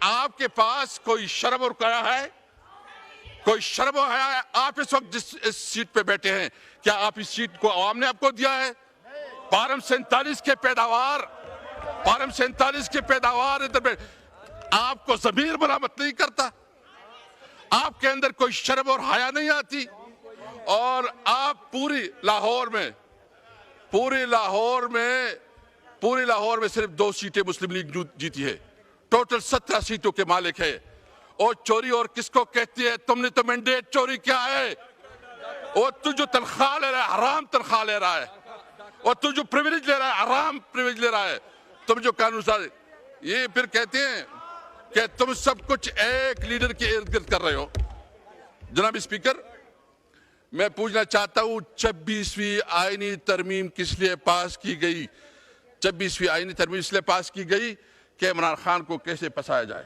आपके पास कोई शर्म और हया है? कोई शर्म और हया है? आप इस वक्त जिस इस सीट पे बैठे हैं, क्या आप इस सीट को आवाम ने आपको दिया है? पारम 47 के पैदावार इधर आपको ज़मीर मरामत नहीं करता? आपके अंदर कोई शर्म और हया नहीं आती? और आप पूरी लाहौर में सिर्फ 2 सीटें मुस्लिम लीग जीती है, टोटल 17 सीटों के मालिक है। और चोरी और किसको कहती है? तुमने तो मैंडेट चोरी किया है। और तू जो तनख्वाह ले रहा है, हराम तनख्वाह ले रहा है। और तू जो प्रिविलेज ले रहा है, हराम प्रिविलेज ले रहा है। तुम जो कानून साज, ये फिर कहते हैं कि तुम सब कुछ एक लीडर के इर्द गिर्द कर रहे हो। जनाब स्पीकर, मैं पूछना चाहता हूं, 26वीं आईनी तरमीम किस लिए पास की गई? 26वीं आईनी तरमीम इसलिए पास की गई कि इमरान खान को कैसे फंसाया जाए।